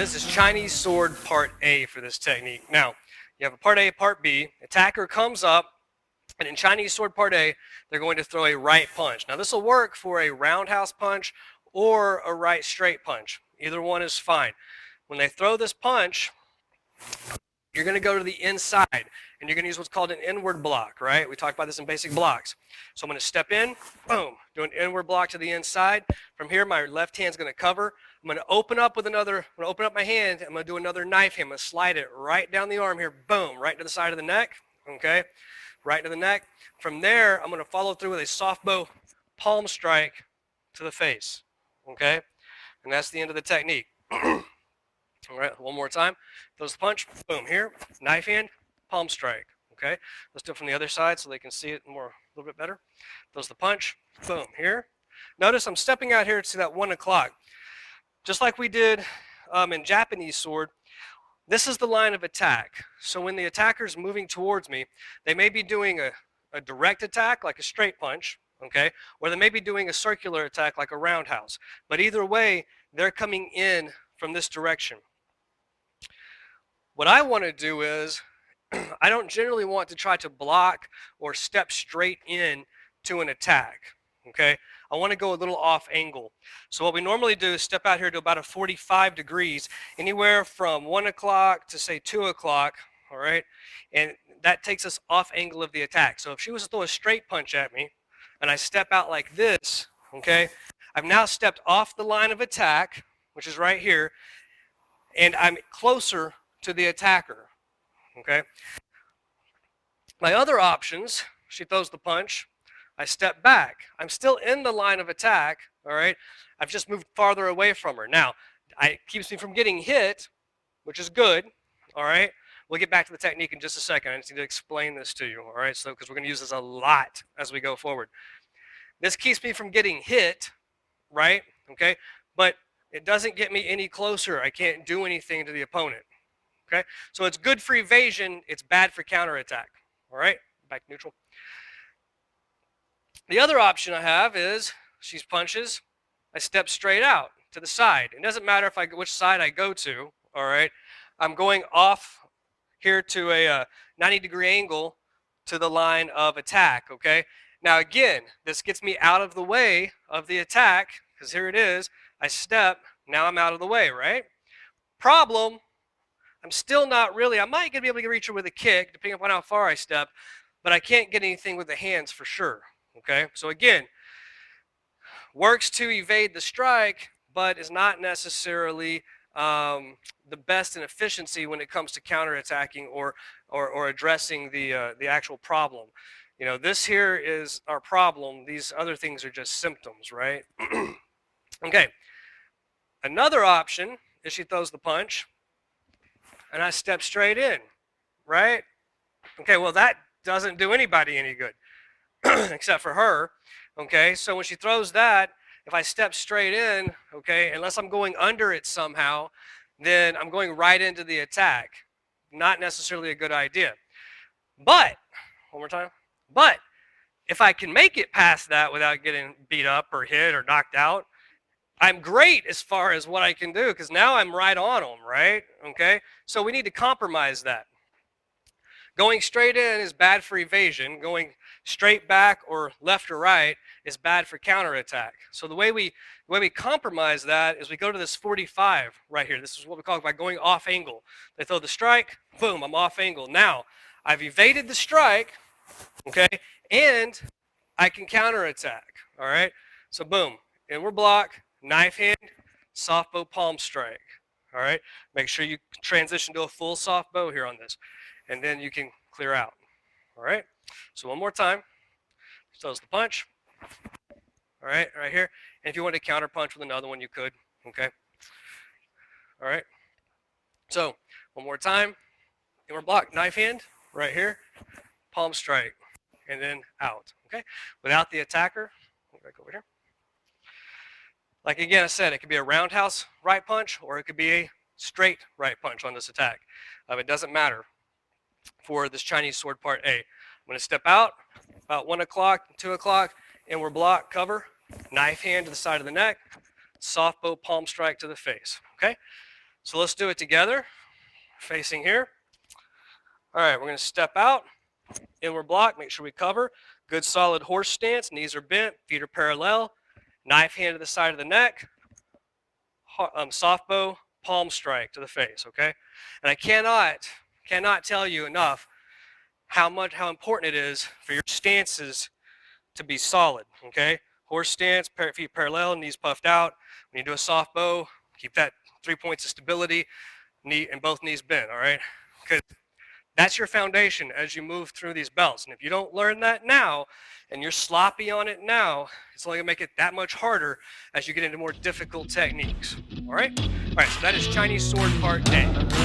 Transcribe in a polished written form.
This is Chinese sword part A for this technique. Now, you have a part A, part B. Attacker comes up, and in Chinese sword part A, they're going to throw a right punch. Now, this will work for a roundhouse punch or a right straight punch. Either one is fine. When they throw this punch, you're going to go to the inside, and you're going to use what's called an inward block, right? We talked about this in basic blocks. So I'm going to step in, boom, do an inward block to the inside. From here, my left hand's going to cover. I'm going to open up with another, I'm going to open up my hand. I'm going to do another knife hand. I'm going to slide it right down the arm here, boom, right to the side of the neck, okay? Right to the neck. From there, I'm going to follow through with a soft bow palm strike to the face, okay? And that's the end of the technique. All right, one more time. Throws the punch, boom, here, knife hand, palm strike, okay? Let's do it from the other side so they can see it a little bit better. Throws the punch, boom, here. Notice I'm stepping out here to that 1 o'clock. Just like we did in Japanese sword, this is the line of attack. So when the attacker's moving towards me, they may be doing a direct attack, like a straight punch, okay? Or they may be doing a circular attack, like a roundhouse. But either way, they're coming in from this direction. What I want to do is, I don't generally want to try to block or step straight in to an attack, okay? I want to go a little off angle. So what we normally do is step out here to about a 45 degrees, anywhere from 1 o'clock to say 2 o'clock, all right? And that takes us off angle of the attack. So if she was to throw a straight punch at me, and I step out like this, okay? I've now stepped off the line of attack, which is right here, and I'm closer to the attacker, okay? My other options, she throws the punch, I step back. I'm still in the line of attack, all right? I've just moved farther away from her. Now, it keeps me from getting hit, which is good, all right? We'll get back to the technique in just a second. I just need to explain this to you, all right? So, because we're going to use this a lot as we go forward. This keeps me from getting hit, right? Okay? But it doesn't get me any closer. I can't do anything to the opponent. Okay, so it's good for evasion, it's bad for counterattack. All right, back to neutral. The other option I have is she punches, I step straight out to the side. It doesn't matter which side I go to. All right, I'm going off here to a 90-degree angle to the line of attack. Okay, now again, this gets me out of the way of the attack because here it is. I step, now I'm out of the way. Right? Problem. I'm still not really, I might be able to reach her with a kick, depending upon how far I step, but I can't get anything with the hands for sure, okay? So again, works to evade the strike, but is not necessarily the best in efficiency when it comes to counterattacking or addressing the actual problem. You know, this here is our problem. These other things are just symptoms, right? Okay, another option is she throws the punch, and I step straight in, right? Okay, well, that doesn't do anybody any good, except for her, okay? So when she throws that, if I step straight in, okay, unless I'm going under it somehow, then I'm going right into the attack. Not necessarily a good idea. But, one more time, but if I can make it past that without getting beat up or hit or knocked out, I'm great as far as what I can do because now I'm right on them, right? Okay, so we need to compromise that. Going straight in is bad for evasion. Going straight back or left or right is bad for counterattack. So the way we compromise that is we go to this 45 right here. This is what we call it by going off angle. They throw the strike, boom, I'm off angle. Now, I've evaded the strike, okay, and I can counterattack, all right? So boom, inward block, knife hand, soft bow palm strike. All right, make sure you transition to a full soft bow here on this, and then you can clear out. All right, so one more time. Throws the punch. All right, right here. And if you want to counter punch with another one, you could. Okay. All right. So one more time. Inward block, knife hand, right here, palm strike, and then out. Okay. Without the attacker, back over here. Like again, I said, it could be a roundhouse right punch or it could be a straight right punch on this attack. It doesn't matter for this Chinese sword part A. I'm going to step out about 1 o'clock, 2 o'clock, inward block, cover, knife hand to the side of the neck, soft bow palm strike to the face. Okay? So let's do it together, facing here. All right, we're gonna step out, inward block, make sure we cover. Good solid horse stance, knees are bent, feet are parallel. Knife hand to the side of the neck, soft bow, palm strike to the face, okay? And I cannot tell you enough how important it is for your stances to be solid, okay? Horse stance, feet parallel, knees puffed out. When you do a soft bow, keep that 3 points of stability, knee and both knees bent, all right? Because that's your foundation as you move through these belts. And if you don't learn that now, and you're sloppy on it now, it's only gonna make it that much harder as you get into more difficult techniques, all right? All right, so that is Chinese sword part A.